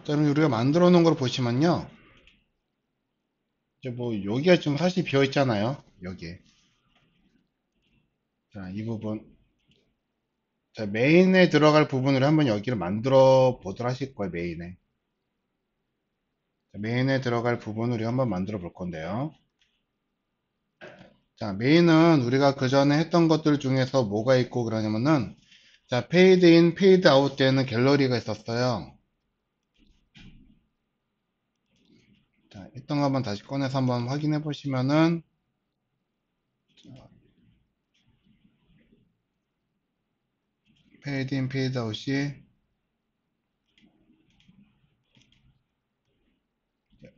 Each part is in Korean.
자, 그럼 우리가 만들어 놓은 걸 보시면요. 이제 뭐, 여기가 좀 사실 비어 있잖아요. 여기. 자, 이 부분. 자, 메인에 들어갈 부분으로 한번 여기를 만들어 보도록 하실 거예요, 메인에. 자, 메인에 들어갈 부분으로 한번 만들어 볼 건데요. 자, 메인은 우리가 그 전에 했던 것들 중에서 뭐가 있고 그러냐면은, 자, 페이드 인, 페이드 아웃 때는 갤러리가 있었어요. 자, 있던 거 한번 다시 꺼내서 한번 확인해 보시면은, 페이드 인, 페이드 아웃이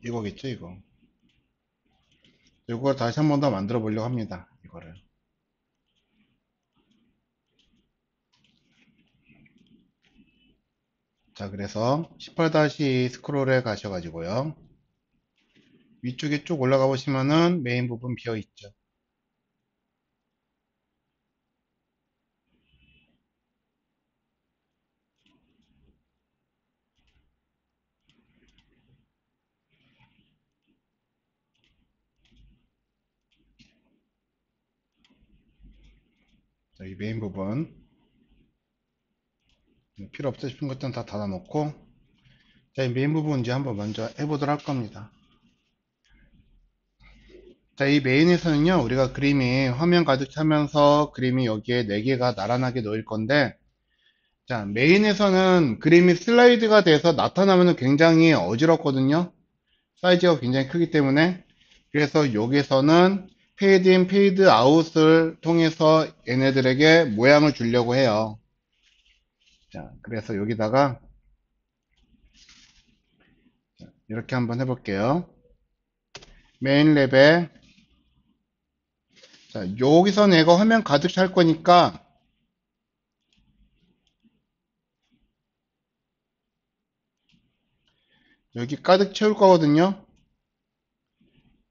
이거겠죠, 이거. 이걸 다시 한번 더 만들어 보려고 합니다. 이거를. 자, 그래서 18-2 스크롤에 가셔가지고요. 위쪽에 쭉 올라가 보시면은 메인 부분 비어 있죠. 자, 이 메인 부분. 필요 없다 싶은 것들은 다 닫아놓고, 자, 이 메인 부분 이제 한번 먼저 해보도록 할 겁니다. 자, 이 메인에서는요, 우리가 그림이 화면 가득 차면서 그림이 여기에 4개가 나란하게 놓일 건데, 자, 메인에서는 그림이 슬라이드가 돼서 나타나면 굉장히 어지럽거든요. 사이즈가 굉장히 크기 때문에. 그래서 여기서는 페이드 인, 페이드 아웃을 통해서 얘네들에게 모양을 주려고 해요. 자, 그래서 여기다가 이렇게 한번 해볼게요. 메인 랩에, 자, 여기서 내가 화면 가득 찰 거니까, 여기 가득 채울 거거든요.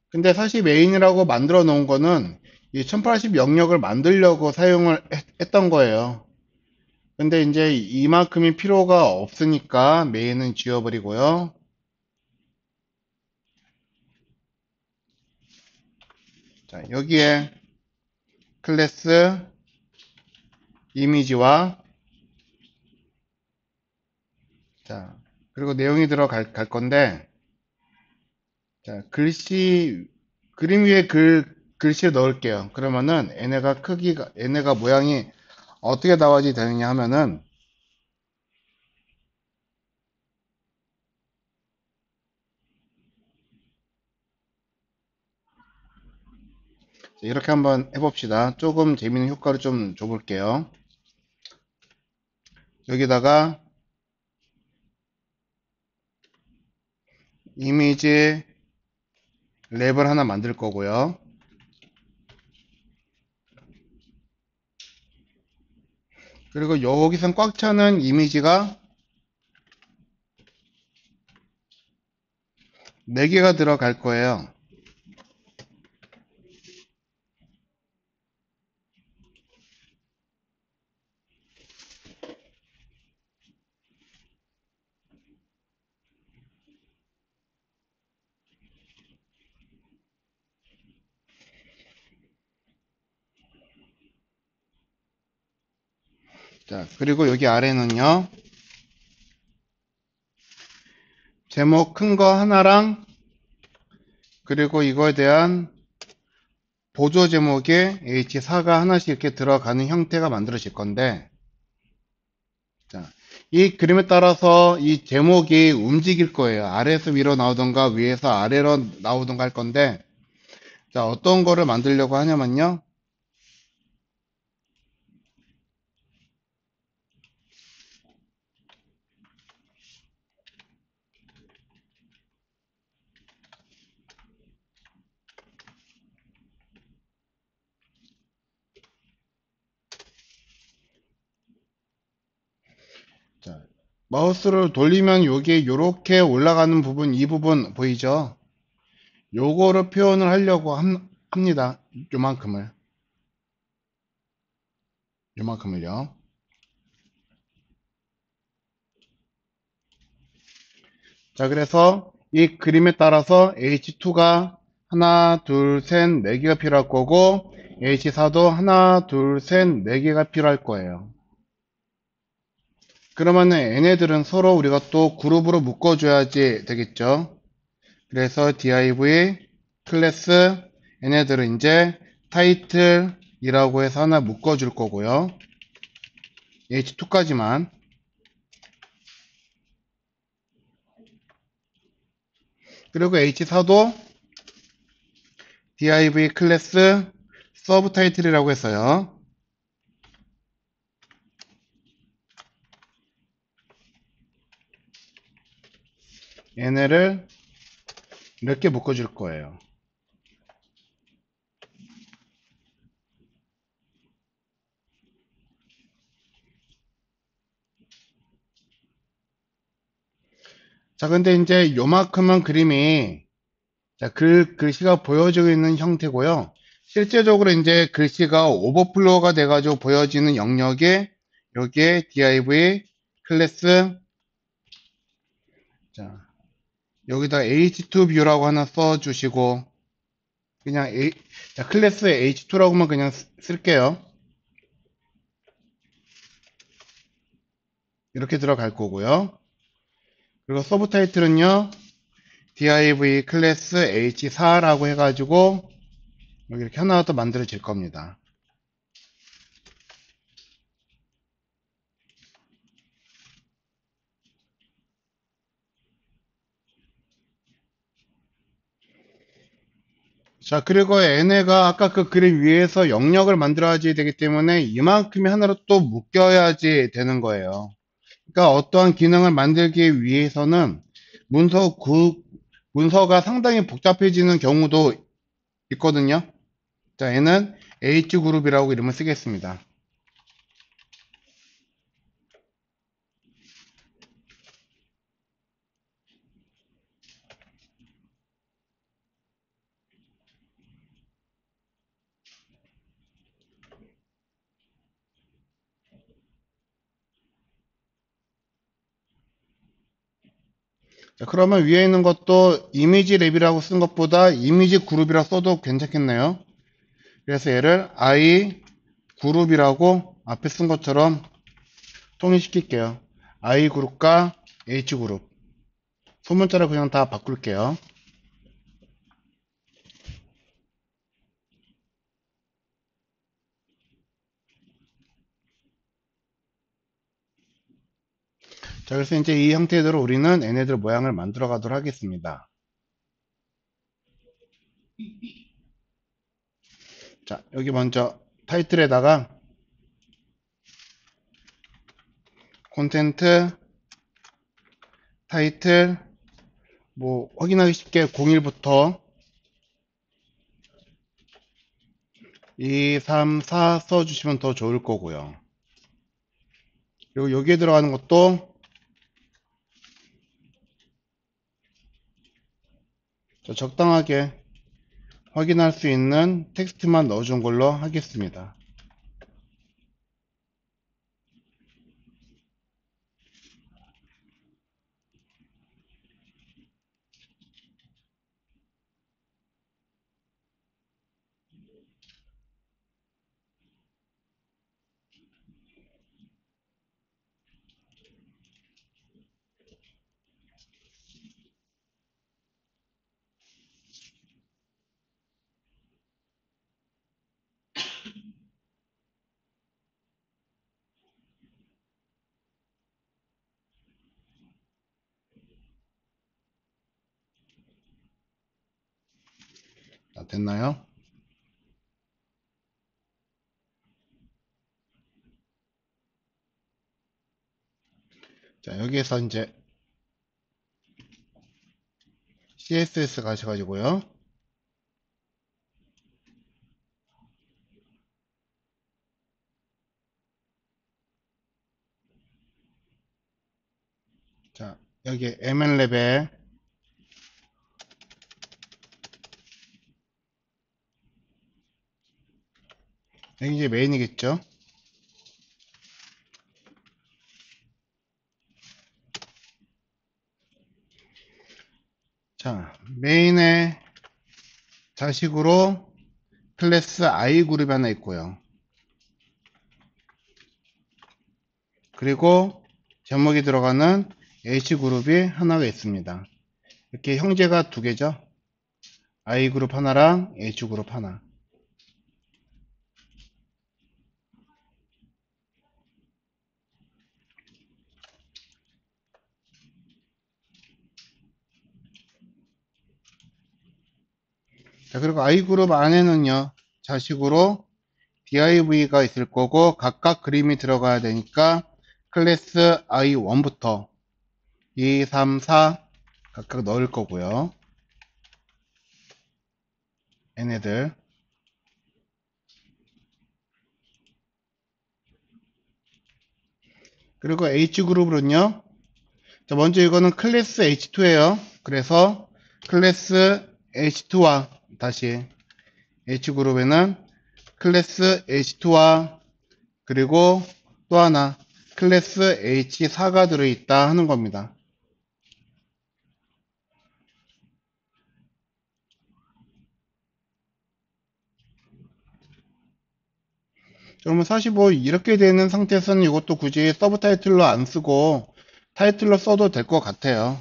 근데 사실 메인이라고 만들어 놓은 거는 이 1080 영역을 만들려고 사용을 했던 거예요. 근데 이제 이만큼의 필요가 없으니까 메인은 지워버리고요. 자, 여기에 클래스 이미지와, 자, 그리고 내용이 들어갈 건데, 자, 글씨, 그림 위에 글씨를 넣을게요. 그러면은 얘네가 크기가, 얘네가 모양이 어떻게 나와지 되느냐 하면은, 이렇게 한번 해봅시다. 조금 재밌는 효과를 좀 줘볼게요. 여기다가 이미지 랩을 하나 만들 거고요. 그리고 여기선 꽉 차는 이미지가 4개가 들어갈 거예요. 자, 그리고 여기 아래는요, 제목 큰 거 하나랑, 그리고 이거에 대한 보조 제목에 H4가 하나씩 이렇게 들어가는 형태가 만들어질 건데, 자, 이 그림에 따라서 이 제목이 움직일 거예요. 아래에서 위로 나오던가 위에서 아래로 나오던가 할 건데, 자, 어떤 거를 만들려고 하냐면요. 자, 마우스를 돌리면 여기 요렇게 올라가는 부분, 이 부분 보이죠? 요거를 표현을 하려고 합니다. 요만큼을. 요만큼을요. 자, 그래서 이 그림에 따라서 H2가 하나, 둘, 셋, 네 개가 필요할 거고, H4도 하나, 둘, 셋, 네 개가 필요할 거예요. 그러면은 얘네들은 서로 우리가 또 그룹으로 묶어줘야지 되겠죠. 그래서 div 클래스 얘네들은 이제 타이틀이라고 해서 하나 묶어줄 거고요. H2까지만. 그리고 H4도 div 클래스 서브 타이틀이라고 했어요. 얘네를 이렇게 묶어줄 거예요. 자, 근데 이제 요만큼은 그림이 자, 글씨가 보여지고 있는 형태고요. 실제적으로 이제 글씨가 오버플로우가 돼가지고 보여지는 영역에 여기에 div 클래스 자, 여기다 h2 view라고 하나 써주시고 그냥 자, 클래스 h2라고만 그냥 쓸게요. 이렇게 들어갈 거고요. 그리고 서브 타이틀은요. div 클래스 h4라고 해가지고 여기 이렇게 하나 더 만들어질 겁니다. 자, 그리고 얘네가 아까 그 그림 위에서 영역을 만들어야지 되기 때문에 이만큼이 하나로 또 묶여야지 되는 거예요. 그러니까 어떠한 기능을 만들기 위해서는 문서 문서가 상당히 복잡해지는 경우도 있거든요. 자, 얘는 H그룹이라고 이름을 쓰겠습니다. 자, 그러면 위에 있는 것도 이미지 랩이라고 쓴 것보다 이미지 그룹이라 써도 괜찮겠네요. 그래서 얘를 I 그룹이라고 앞에 쓴 것처럼 통일시킬게요. I 그룹과 H 그룹. 소문자를 그냥 다 바꿀게요. 자, 그래서 이제 이 형태대로 우리는 얘네들 모양을 만들어 가도록 하겠습니다. 자, 여기 먼저 타이틀에다가 콘텐트, 타이틀, 뭐 확인하기 쉽게 01부터 2, 3, 4 써주시면 더 좋을 거고요. 그리고 여기에 들어가는 것도 적당하게 확인할 수 있는 텍스트만 넣어준 걸로 하겠습니다. 자, 됐나요? 자, 여기에서 이제 CSS 가셔가지고요. 자, 여기 ML랩에 여기 이제 메인이겠죠? 자, 메인의 자식으로 클래스 I 그룹이 하나 있고요. 그리고 제목이 들어가는 H 그룹이 하나가 있습니다. 이렇게 형제가 두 개죠. I 그룹 하나랑 H 그룹 하나. 자, 그리고 I 그룹 안에는요, 자식으로 div가 있을 거고, 각각 그림이 들어가야 되니까, 클래스 I1부터 2, 3, 4 각각 넣을 거고요. 얘네들. 그리고 H그룹은요, 자, 먼저 이거는 클래스 H2예요. 그래서 클래스 H2와 다시 H그룹에는 클래스 H2와 그리고 또 하나 클래스 H4가 들어있다 하는 겁니다. 그러면 사실 뭐 이렇게 되는 상태에서는 이것도 굳이 서브 타이틀로 안 쓰고 타이틀로 써도 될 것 같아요.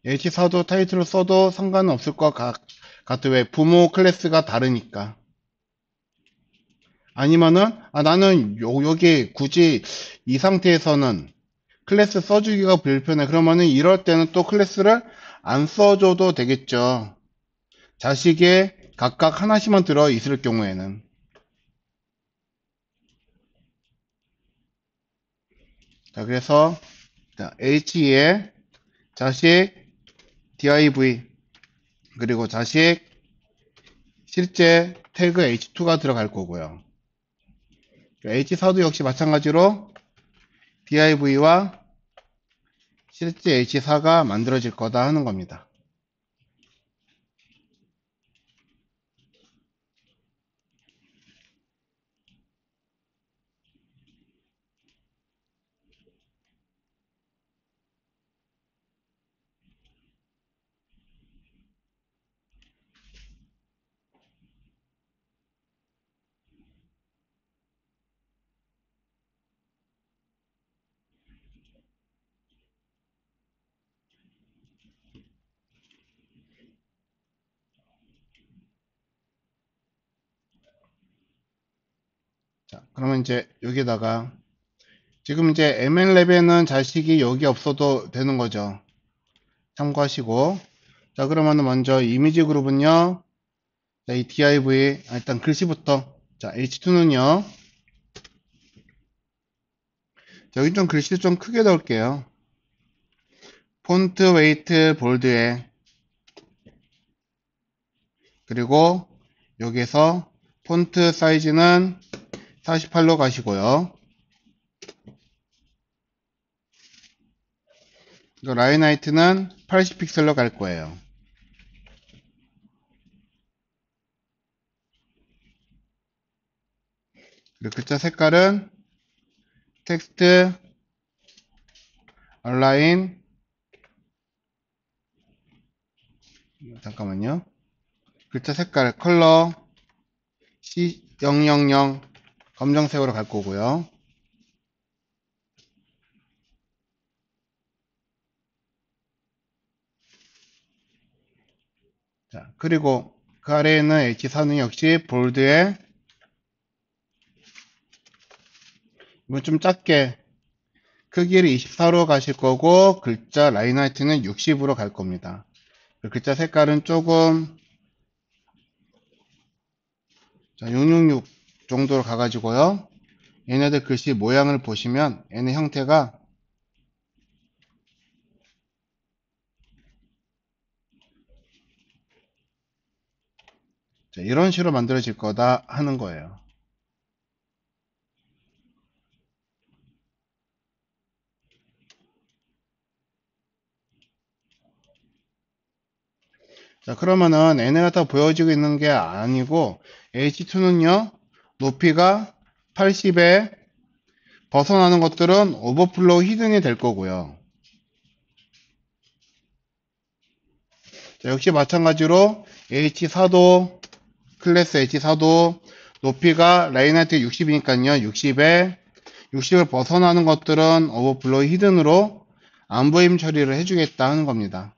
H4도 타이틀로 써도 상관은 없을 것 같아. 왜? 부모 클래스가 다르니까. 아니면은 나는 여기 굳이 이 상태에서는 클래스 써주기가 불편해. 그러면은 이럴 때는 또 클래스를 안 써줘도 되겠죠. 자식에 각각 하나씩만 들어 있을 경우에는. 자, 그래서 H에 자식 div 그리고 자식 실제 태그 H2가 들어갈 거고요. H4도 역시 마찬가지로 div와 실제 H4가 만들어질 거다 하는 겁니다. 자, 그러면 이제 여기다가 지금 이제 ML랩에는 자식이 여기 없어도 되는 거죠. 참고하시고. 자, 그러면 먼저 이미지 그룹은요. 자, 이 div, 일단 글씨부터. 자, h2는요. 여기 좀 글씨 좀 크게 넣을게요. 폰트 웨이트 볼드에. 그리고 여기서 폰트 사이즈는 48로 가시고요. 이거 라인 하이트는 80픽셀로 갈 거예요. 그리고 글자 색깔은 텍스트, 얼라인, 잠깐만요. 글자 색깔 컬러 C000 검정색으로 갈 거고요. 자, 그리고 그 아래에 있는 H4는 역시 볼드에 이건 좀 작게 크기를 24로 가실 거고 글자 라인 하이트는 60으로 갈 겁니다. 글자 색깔은 조금 666 정도로 가가지고요. 얘네들 글씨 모양을 보시면 얘네 형태가 이런 식으로 만들어질 거다 하는 거예요. 자, 그러면은 얘네가 다 보여지고 있는 게 아니고 H2는요 높이가 80에 벗어나는 것들은 오버플로우 히든이 될 거고요. 자, 역시 마찬가지로 H4도, 클래스 H4도 높이가 라인하이트 60이니까요. 60을 벗어나는 것들은 오버플로우 히든으로 안보임 처리를 해주겠다 하는 겁니다.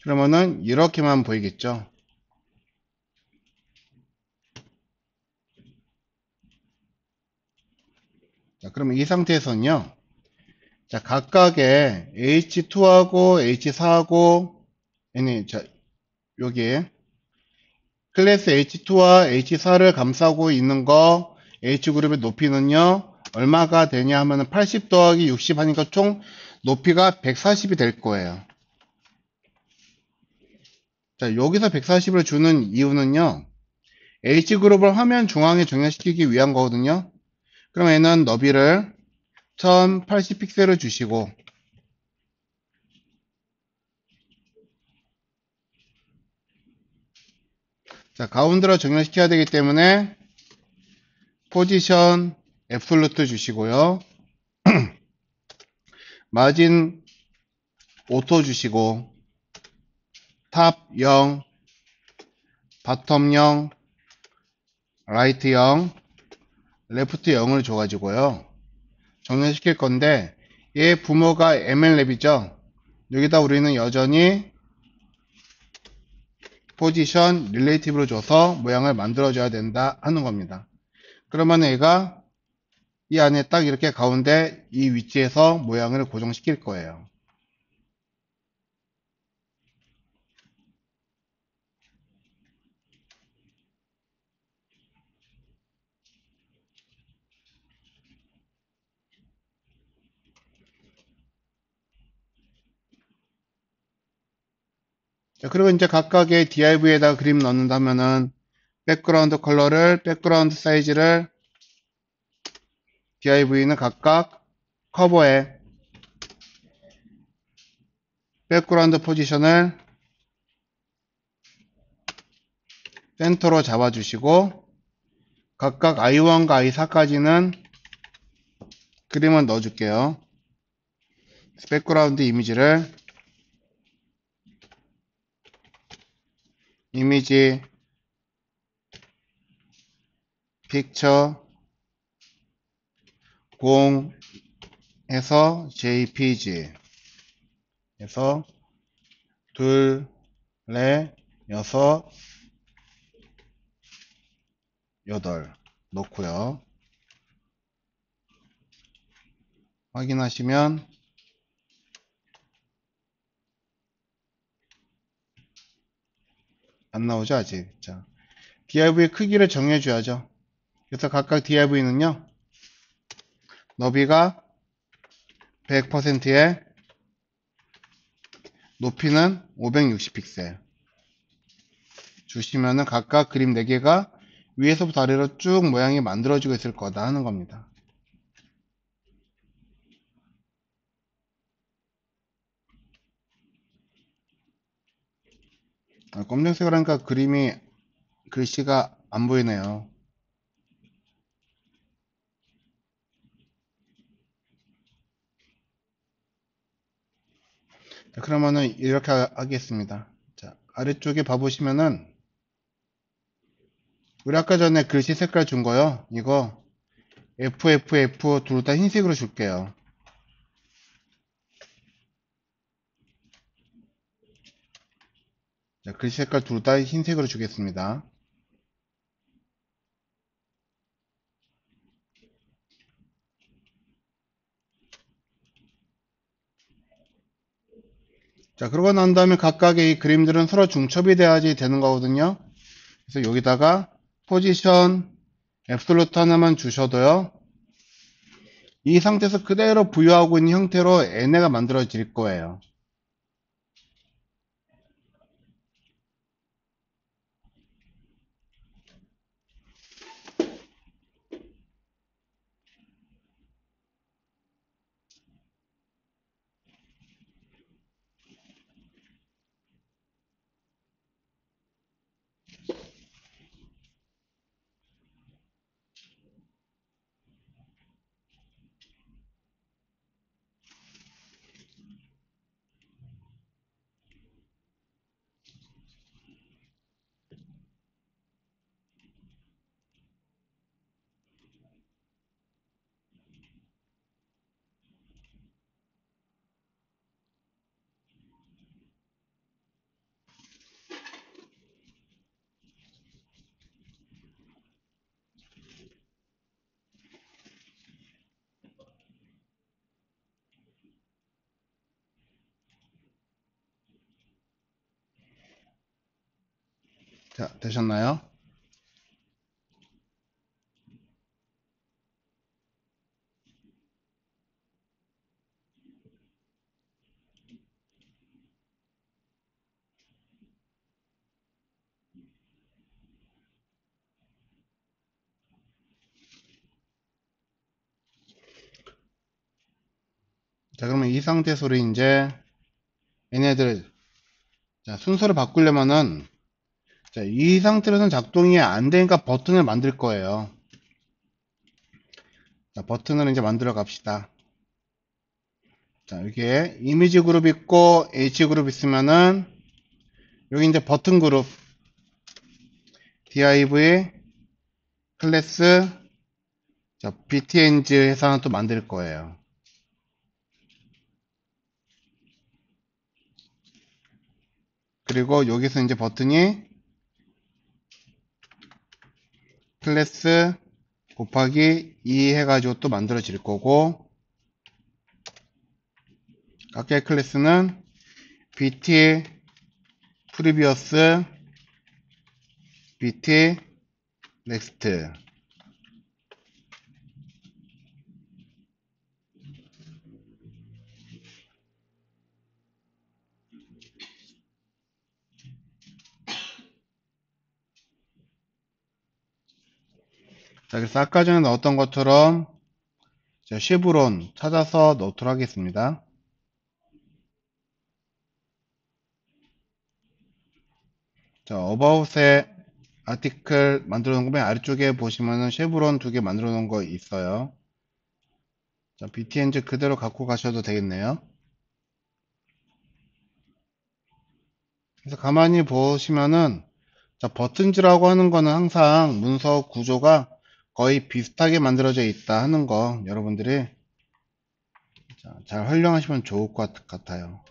그러면은 이렇게만 보이겠죠. 자, 그러면 이 상태에서는요. 자, 각각의 H2하고 H4하고 아니, 자, 여기 클래스 H2와 H4를 감싸고 있는 거 H그룹의 높이는요. 얼마가 되냐 하면은 80 더하기 60 하니까 총 높이가 140이 될 거예요. 자, 여기서 140을 주는 이유는요. H그룹을 화면 중앙에 정렬시키기 위한 거거든요. 그럼 얘는 너비를 1080픽셀을 주시고 자, 가운데로 정렬시켜야 되기 때문에 포지션 앱솔루트 주시고요. 마진 오토 주시고 탑 0, 바텀 0, 라이트 0, 레프트 0을 줘가지고요. 정렬시킬 건데 얘 부모가 ML랩이죠. 여기다 우리는 여전히 포지션 릴레이티브로 줘서 모양을 만들어줘야 된다 하는 겁니다. 그러면 얘가 이 안에 딱 이렇게 가운데 이 위치에서 모양을 고정시킬 거예요. 자, 그리고 이제 각각의 div에다가 그림 넣는다면은 백그라운드 컬러를, 백그라운드 사이즈를 div는 각각 커버에 백그라운드 포지션을 센터로 잡아주시고 각각 i1과 i4까지는 그림을 넣어줄게요. 백그라운드 이미지를 이미지 픽처 0 해서 jpg 해서 둘, 넷, 여섯, 여덟 넣고요. 확인하시면 안 나오죠 아직. 자, div의 크기를 정해줘야죠. 그래서 각각 div는요 너비가 100%에 높이는 560픽셀 주시면은 각각 그림 4개가 위에서부터 아래로 쭉 모양이 만들어지고 있을 거다 하는 겁니다. 검정색으로 하니까 그림이 글씨가 안 보이네요. 자, 그러면은 이렇게 하겠습니다. 자, 아래쪽에 봐보시면은 우리 아까 전에 글씨 색깔 준 거요. 이거 FFF 둘 다 흰색으로 줄게요. 자, 글씨 색깔 둘 다 흰색으로 주겠습니다. 자, 그러고 난 다음에 각각의 이 그림들은 서로 중첩이 돼야지 되는 거거든요. 그래서 여기다가 포지션 앱솔루트 하나만 주셔도요. 이 상태에서 그대로 부여하고 있는 형태로 얘네가 만들어질 거예요. 자, 되셨나요? 자, 그러면 이 상태에서 우리 이제 얘네들, 자, 순서를 바꾸려면은, 자, 이 상태로는 작동이 안 되니까 버튼을 만들 거예요. 자, 버튼을 이제 만들어 갑시다. 자, 여기에 이미지 그룹 있고 H 그룹 있으면은 여기 이제 버튼 그룹 div 클래스 자, btng 해서 하나 또 만들 거예요. 그리고 여기서 이제 버튼이 클래스 곱하기 2 해가지고 또 만들어질 거고 각각의 클래스는 bt previous bt next 자, 그래서 아까 전에 넣었던 것처럼 자, 쉐브론 찾아서 넣도록 하겠습니다. 자, about에 아티클 만들어 놓은 거면 아래쪽에 보시면은 쉐브론 두 개 만들어 놓은 거 있어요. 자, btng 그대로 갖고 가셔도 되겠네요. 그래서 가만히 보시면은 자, 버튼즈라고 하는 거는 항상 문서 구조가 거의 비슷하게 만들어져 있다 하는 거 여러분들이 자, 잘 활용하시면 좋을 것 같아요.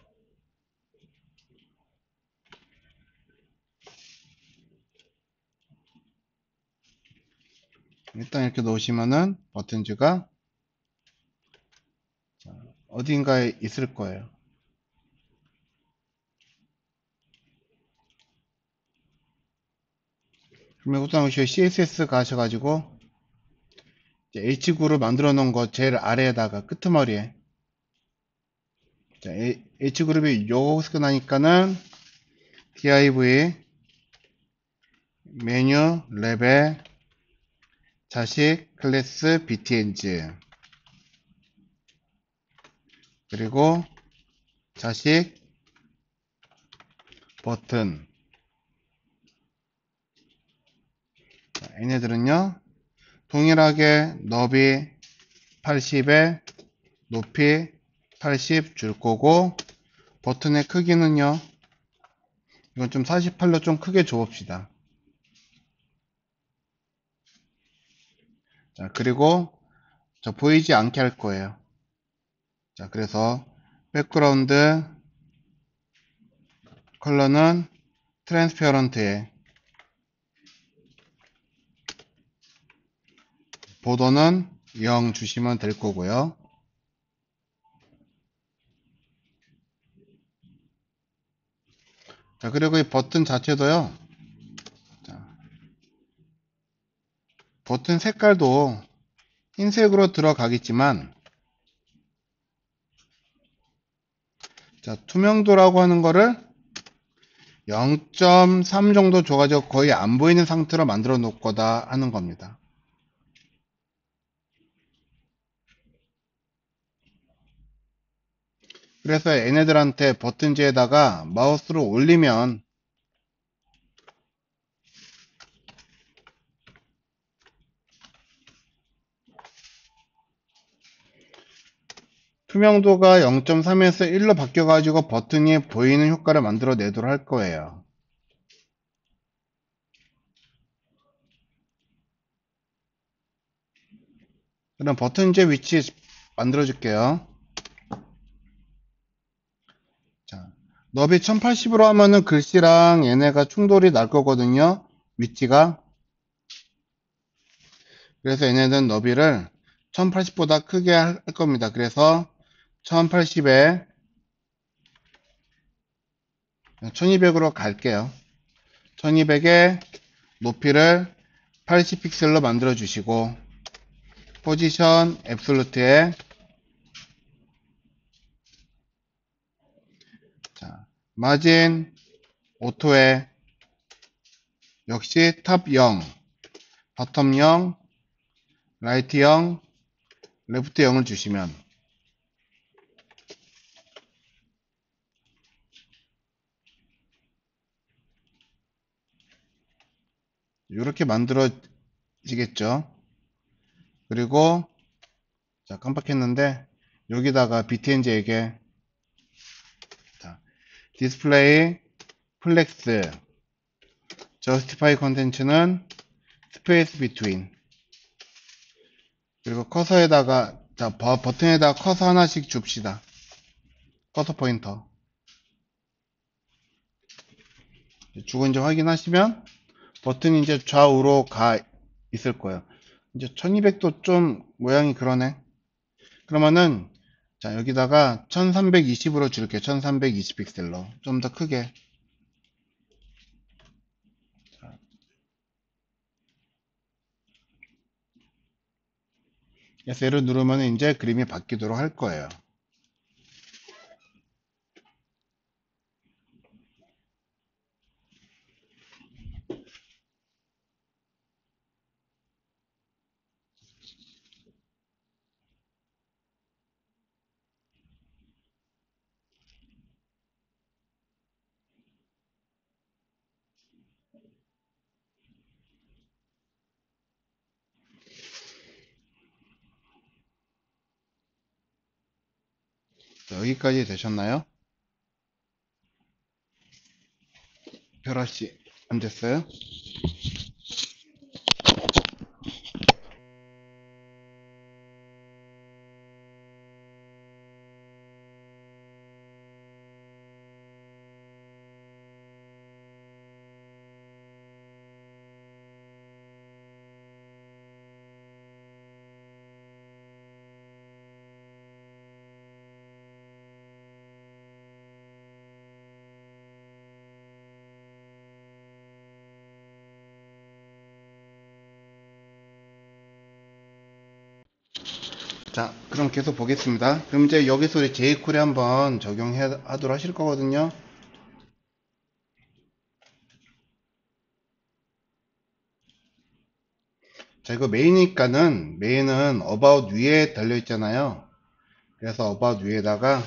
일단 이렇게 놓으시면은 버튼즈가 어딘가에 있을 거예요. 그러면 우선 오시고 CSS 가셔가지고 H그룹 만들어 놓은 거 제일 아래에다가 끄트머리에 자, H그룹이 요거 나니까는 div 메뉴 랩에 자식 클래스 btng 그리고 자식 버튼 자, 얘네들은요 동일하게 너비 80에 높이 80 줄 거고 버튼의 크기는요 이건 좀 48로 좀 크게 줘봅시다. 자 그리고 저 보이지 않게 할 거예요. 자 그래서 백그라운드 컬러는 트랜스페어런트에 보더는 0 주시면 될 거고요. 자 그리고 이 버튼 자체도요 자, 버튼 색깔도 흰색으로 들어가겠지만 자 투명도라고 하는 거를 0.3 정도 줘가지고 거의 안 보이는 상태로 만들어 놓을 거다 하는 겁니다. 그래서 얘네들한테 버튼지에다가 마우스로 올리면 투명도가 0.3에서 1로 바뀌어가지고 버튼이 보이는 효과를 만들어 내도록 할 거예요. 그럼 버튼제 위치 만들어 줄게요. 자, 너비 1080으로 하면은 글씨랑 얘네가 충돌이 날 거거든요. 위치가. 그래서 얘네는 너비를 1080보다 크게 할 겁니다. 그래서 1080에 1200으로 갈게요. 1200의 높이를 80픽셀로 만들어 주시고, 포지션 앱솔루트에, 자, 마진 오토에 역시 탑 0, 바텀 0, 라이트 0, 레프트 0을 주시면 이렇게 만들어지겠죠. 그리고 자, 깜빡했는데 여기다가 BTNG에게 자, 디스플레이 플렉스 저스티파이 컨텐츠는 스페이스 비트윈, 그리고 커서에다가 자, 버튼에다가 커서 하나씩 줍시다. 커서 포인터 주건지 확인하시면 버튼이 이제 좌우로 가 있을 거예요. 이제 1200도 좀 모양이 그러네. 그러면은 자, 여기다가 1320으로 줄게요. 1320 픽셀로 좀 더 크게. S를 누르면 이제 그림이 바뀌도록 할 거예요. 자, 여기까지 되셨나요? 별아씨 안 됐어요? 자, 그럼 계속 보겠습니다. 그럼 이제 여기서 우리 jQuery 한번 적용하도록 하실 거거든요. 자, 이거 메인이니까는 메인은 about 위에 달려 있잖아요. 그래서 about 위에다가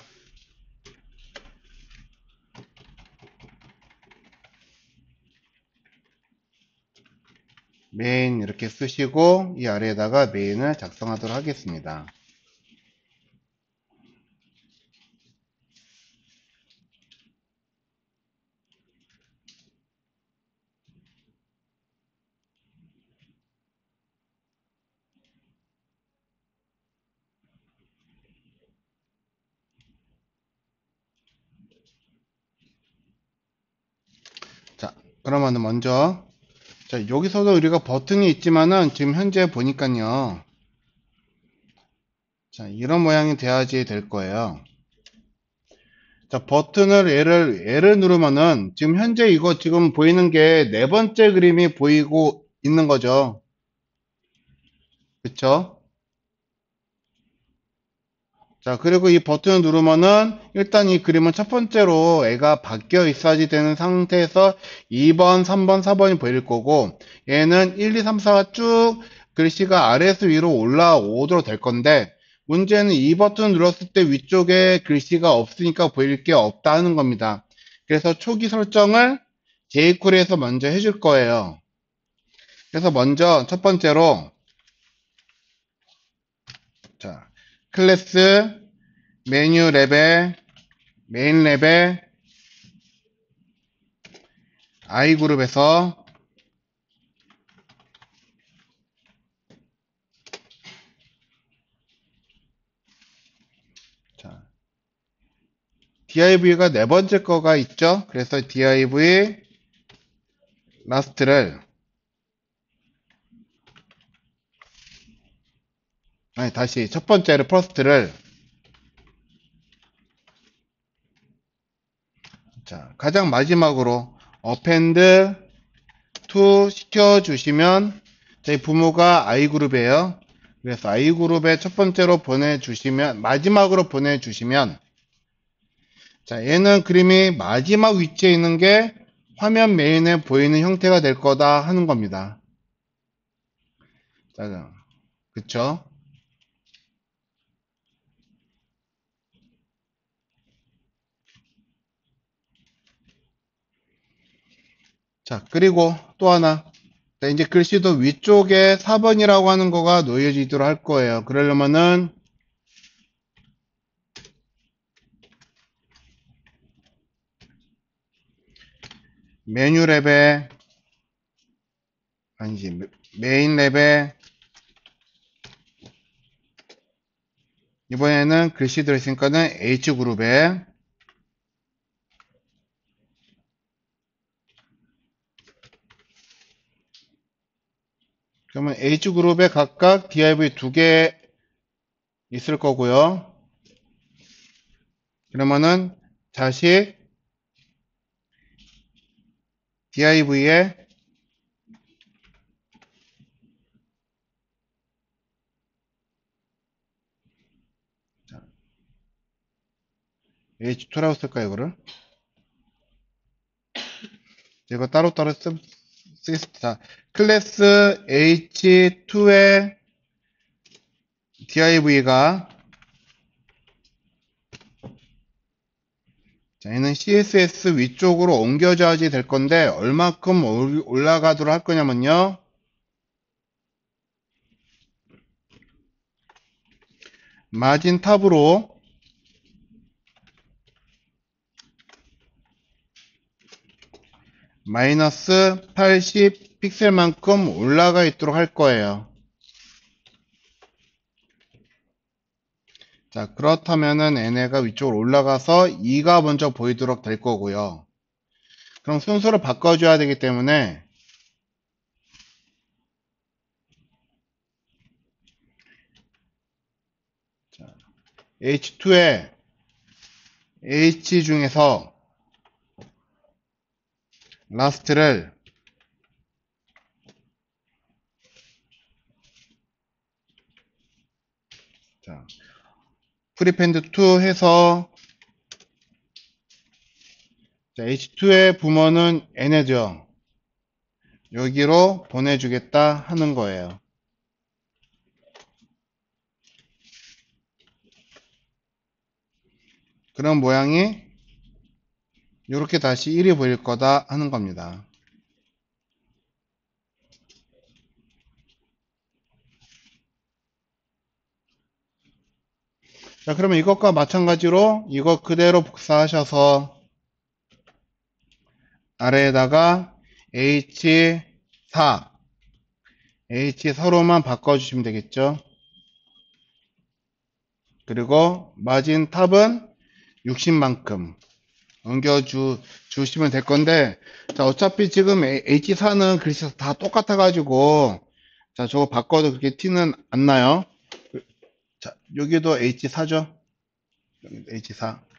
메인 이렇게 쓰시고 이 아래에다가 메인을 작성하도록 하겠습니다. 자, 그러면 먼저 자, 여기서도 우리가 버튼이 있지만은 지금 현재 보니까요. 자, 이런 모양이 돼야지 될 거예요. 자, 버튼을 L을 누르면은 지금 현재 이거 지금 보이는 게 네 번째 그림이 보이고 있는 거죠. 그쵸? 자, 그리고 이 버튼을 누르면은 일단 이 그림은 첫 번째로 애가 바뀌어 있어야지 되는 상태에서 2번, 3번, 4번이 보일 거고 얘는 1, 2, 3, 4가 쭉 글씨가 아래에서 위로 올라오도록 될 건데 문제는 이 버튼을 눌렀을 때 위쪽에 글씨가 없으니까 보일 게 없다 하는 겁니다. 그래서 초기 설정을 jQuery에서 먼저 해줄 거예요. 그래서 먼저 첫 번째로 자, 클래스 메뉴 랩에 메인 랩에 i그룹에서 자, div가 네 번째 거가 있죠. 그래서 div last를 아니 다시 첫 번째를 first를 자, 가장 마지막으로 append to 시켜주시면 저희 부모가 I그룹이에요. 그래서 I그룹에 첫 번째로 보내주시면, 마지막으로 보내주시면, 자, 얘는 그림이 마지막 위치에 있는 게 화면 메인에 보이는 형태가 될 거다 하는 겁니다. 자, 그쵸? 자, 그리고 또 하나. 자, 이제 글씨도 위쪽에 4번이라고 하는 거가 놓여지도록 할 거예요. 그러려면은 메뉴 랩에, 아니지, 메인 랩에, 이번에는 글씨 들어있으니까는 H그룹에, 그러면 H그룹에 각각 div 2개 있을 거고요. 그러면은 자식 div에 H2라고 쓸까요, 이거를? 이거 따로따로 쓰겠습니다. 클래스 H2의 div가, 자, 얘는 CSS 위쪽으로 옮겨져야지 될 건데, 얼마큼 올라가도록 할 거냐면요. 마진 탑으로 마이너스 80 픽셀만큼 올라가 있도록 할 거예요. 자, 그렇다면은 얘네가 위쪽으로 올라가서 2가 먼저 보이도록 될 거고요. 그럼 순서를 바꿔줘야 되기 때문에 H2에 H 중에서 라스트를 자, 프리펜드 2 해서 자, H2의 부모는 얘네죠. 여기로 보내주겠다 하는 거예요. 그런 모양이 이렇게 다시 1이 보일 거다 하는 겁니다. 자, 그러면 이것과 마찬가지로 이거 그대로 복사하셔서 아래에다가 H4, H4로만 바꿔주시면 되겠죠. 그리고 마진 탑은 60만큼 옮겨주시면 될 건데, 자, 어차피 지금 H4는 글씨가 다 똑같아가지고, 자, 저거 바꿔도 그렇게 티는 안 나요. 자, 여기도 H4죠? 여기도 H4.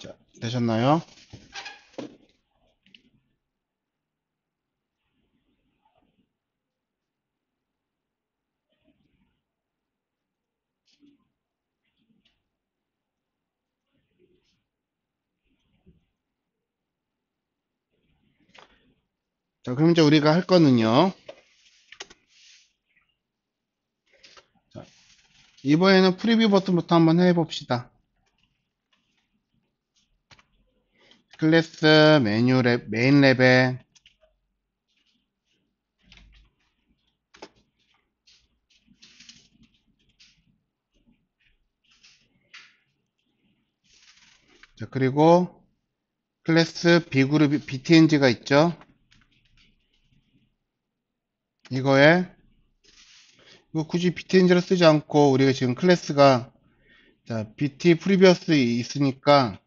자, 되셨나요? 자, 그럼 이제 우리가 할 거는요. 이번에는 프리뷰 버튼부터 한번 해봅시다. 클래스, 메뉴 랩, 메인 랩에 자, 그리고 클래스 B그룹 BTNG가 있죠. 이거에 이거 굳이 BTNG를 쓰지 않고 우리가 지금 클래스가 자, BT 프리비어스 있으니까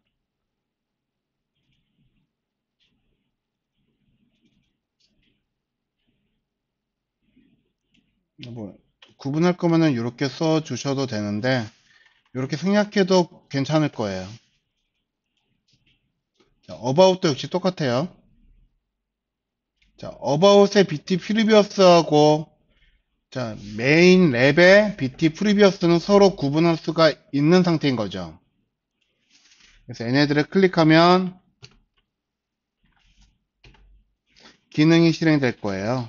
뭐 구분할 거면은 이렇게 써 주셔도 되는데 이렇게 생략해도 괜찮을 거예요. 자, about도 역시 똑같아요. 자, about의 BT 프리비어스하고 자, 메인 랩의 BT 프리비어스는 서로 구분할 수가 있는 상태인 거죠. 그래서 얘네들을 클릭하면 기능이 실행될 거예요.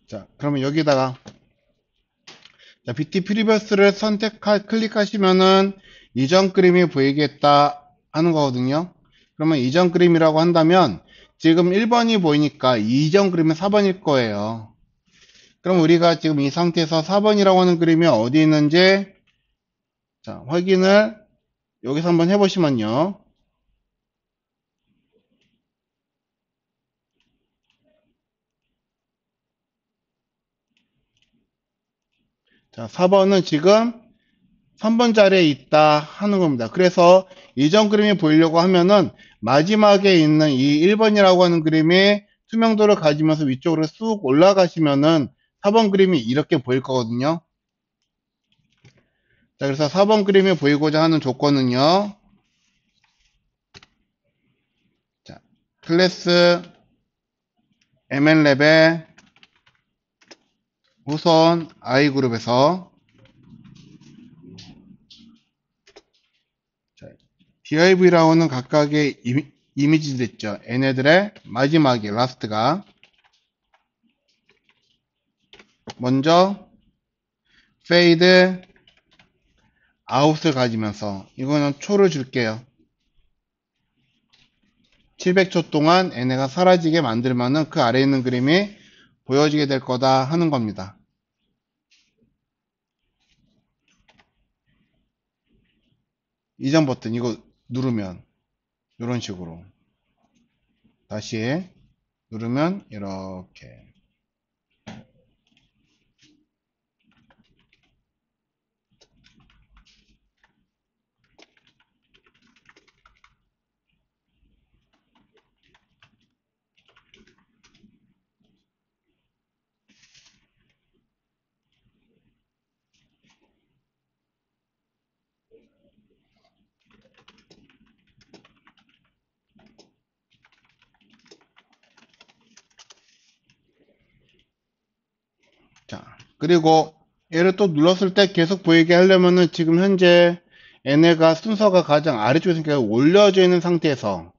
자, 그러면 여기다가 자, BT 프리비어스를 클릭하시면은 이전 그림이 보이겠다 하는 거거든요. 그러면 이전 그림이라고 한다면 지금 1번이 보이니까 이전 그림은 4번일 거예요. 그럼 우리가 지금 이 상태에서 4번이라고 하는 그림이 어디 있는지 자, 확인을 여기서 한번 해보시면요. 자, 4번은 지금 3번 자리에 있다 하는 겁니다. 그래서 이전 그림이 보이려고 하면은 마지막에 있는 이 1번이라고 하는 그림이 투명도를 가지면서 위쪽으로 쑥 올라가시면은 4번 그림이 이렇게 보일 거거든요. 자, 그래서 4번 그림이 보이고자 하는 조건은요. 자, 클래스 ML랩의 우선 I그룹에서 div라고 하는 각각의 이미지들 있죠. 얘네들의 마지막에 라스트가 먼저 fade out을 가지면서 이거는 초를 줄게요. 700초 동안 얘네가 사라지게 만들면은 그 아래에 있는 그림이 보여지게 될 거다 하는 겁니다. 이전 버튼 이거 누르면 이런 식으로 다시 누르면 이렇게 자 그리고 얘를 또 눌렀을 때 계속 보이게 하려면은 지금 현재 얘네가 순서가 가장 아래쪽에 올려져 있는 상태에서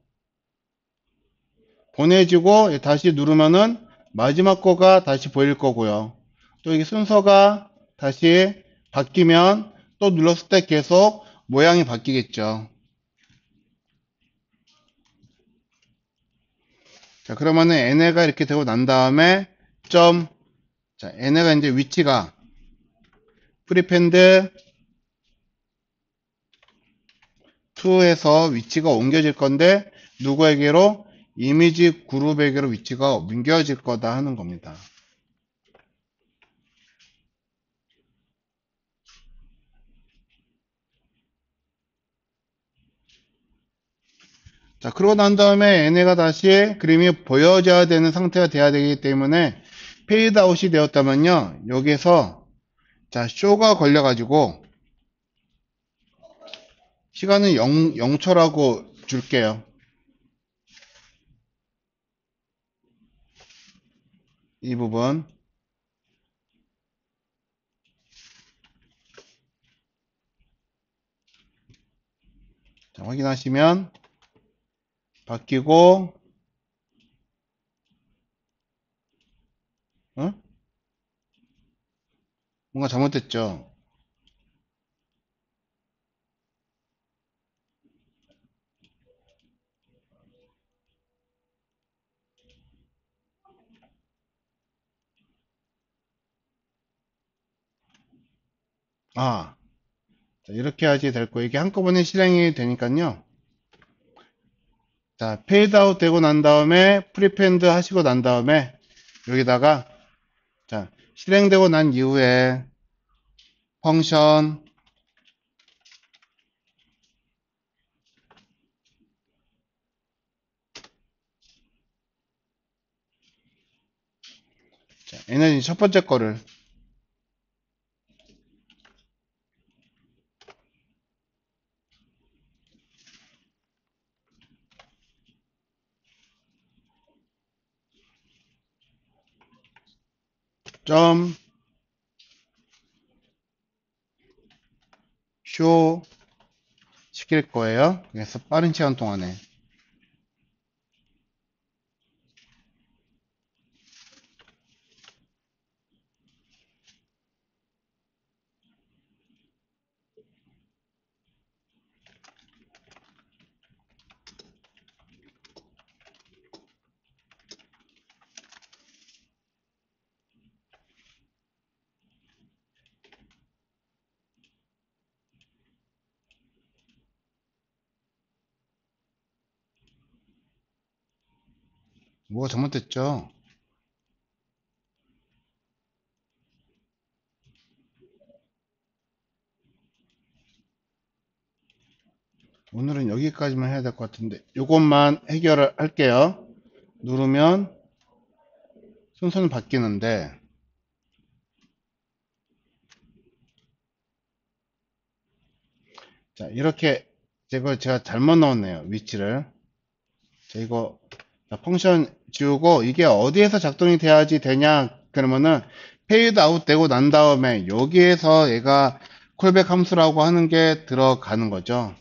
보내지고 다시 누르면은 마지막 거가 다시 보일 거고요. 또 이게 순서가 다시 바뀌면 또 눌렀을 때 계속 모양이 바뀌겠죠. 자, 그러면은 얘네가 이렇게 되고 난 다음에 자, 얘네가 이제 위치가 프리펜드 2에서 위치가 옮겨질 건데 누구에게로? 이미지 그룹에게로 위치가 옮겨질 거다 하는 겁니다. 자, 그러고 난 다음에 얘네가 다시 그림이 보여져야 되는 상태가 돼야 되기 때문에 페이드 아웃이 되었다면요. 여기서 자, 쇼가 걸려가지고 시간은 0초라고 줄게요. 이 부분. 자, 확인하시면 바뀌고, 어? 뭔가 잘못됐죠? 아, 자, 이렇게 해야지 될 거예요. 이게 한꺼번에 실행이 되니까요. 자, 페이드 아웃 되고 난 다음에 프리펜드 하시고 난 다음에 여기다가 자, 실행되고 난 이후에 펑션 자, 에너지 첫 번째 거를 점 쇼 시킬 거예요. 그래서 빠른 시간 동안에 뭐가 잘못됐죠? 오늘은 여기까지만 해야 될 것 같은데 요것만 해결을 할게요. 누르면 순서는 바뀌는데 자 이렇게 제가 잘못 넣었네요. 위치를 자 이거 자, 펑션 지우고 이게 어디에서 작동이 돼야지 되냐 그러면은 페이드 아웃 되고 난 다음에 여기에서 얘가 콜백 함수라고 하는 게 들어가는 거죠.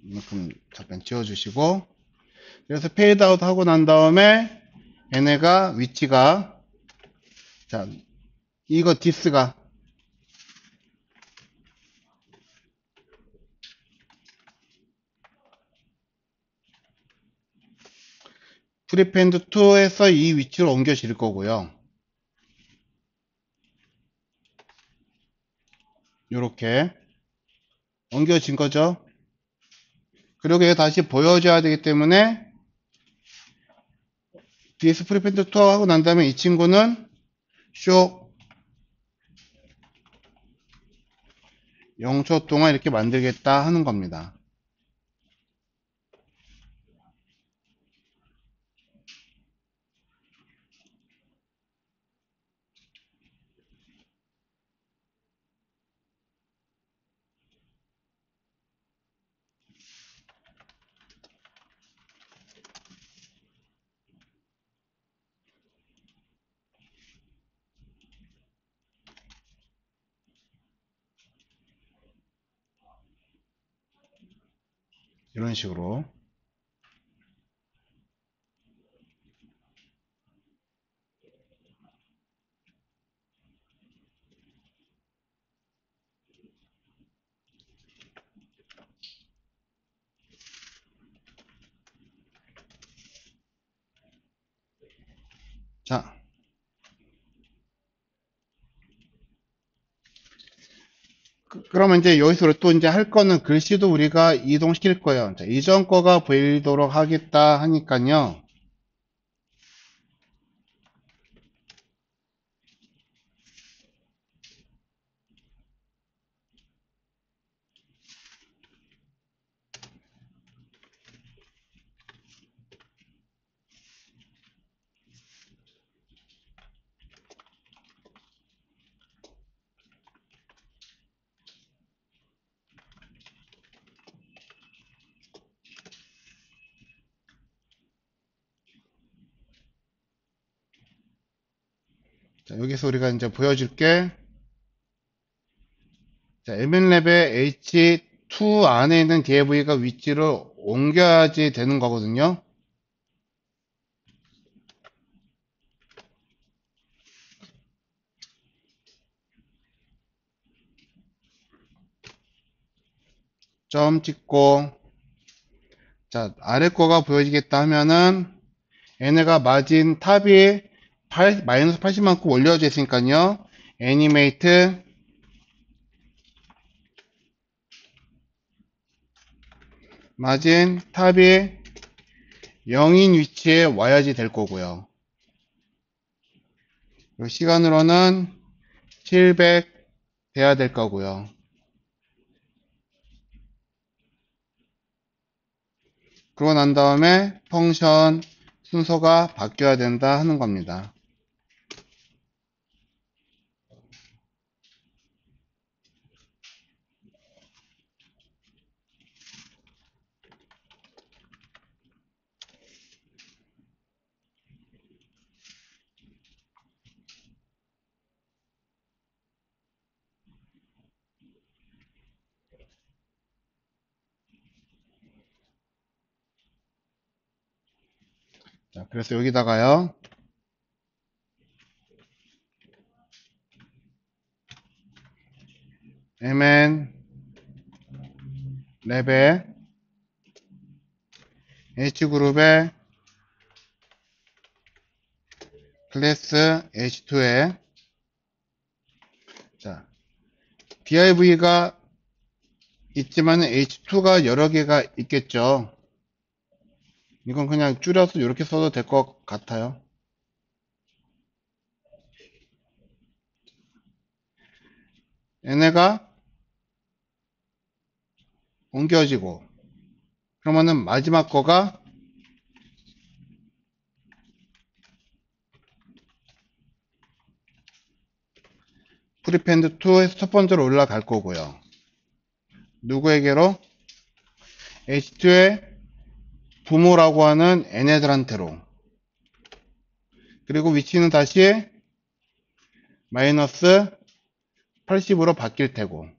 이만큼 잠깐 지워주시고 그래서 페이드 아웃 하고 난 다음에 얘네가 위치가 자 이거 디스가 프리펜드 2에서 이 위치로 옮겨질 거고요. 요렇게 옮겨진 거죠. 그리고 얘 다시 보여줘야 되기 때문에 DS 프리펜드 2 하고 난 다음에 이 친구는 쇼 0초 동안 이렇게 만들겠다 하는 겁니다. 이런 식으로. 자, 그러면 이제 여기서 또 이제 할 거는 글씨도 우리가 이동시킬 거예요. 자, 이전 거가 보이도록 하겠다 하니까요. 자, 여기서 우리가 이제 보여줄게. 자, ML랩의 H2 안에 있는 DAV가 위치를 옮겨야지 되는 거거든요. 점 찍고, 자, 아래 거가 보여지겠다 하면은, 얘네가 마진 탑이 마이너스 80만큼 올려져 있으니까요. 애니메이트, 마진 탑이 0인 위치에 와야지 될 거고요. 시간으로는 700 돼야 될 거고요. 그러고 난 다음에 펑션 순서가 바뀌어야 된다 하는 겁니다. 자, 그래서 여기다가요. mn 랩에 h그룹에 클래스 h2에 자, div가 있지만 h2가 여러 개가 있겠죠. 이건 그냥 줄여서 이렇게 써도 될 것 같아요. 얘네가 옮겨지고 그러면은 마지막 거가 프리펜드 2에서 첫 번째로 올라갈 거고요. 누구에게로? H2의 부모라고 하는 얘네들한테로. 그리고 위치는 다시 마이너스 80으로 바뀔 테고.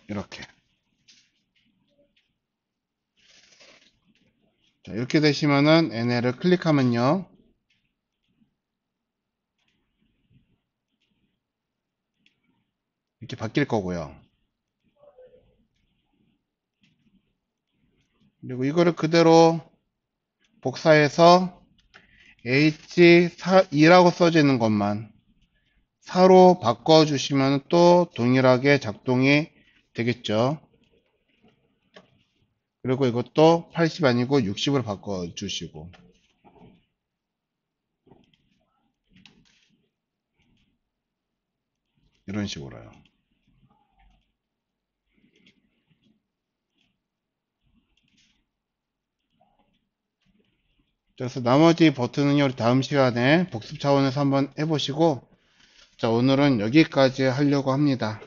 이렇게. 자, 이렇게 되시면은 얘네를 클릭하면요. 이렇게 바뀔 거고요. 그리고 이거를 그대로 복사해서 H2라고 써져 있는 것만 4로 바꿔주시면 또 동일하게 작동이 되겠죠. 그리고 이것도 80 아니고 60으로 바꿔주시고 이런 식으로요. 그래서 나머지 버튼은요, 우리 다음 시간에 복습 차원에서 한번 해보시고, 자, 오늘은 여기까지 하려고 합니다.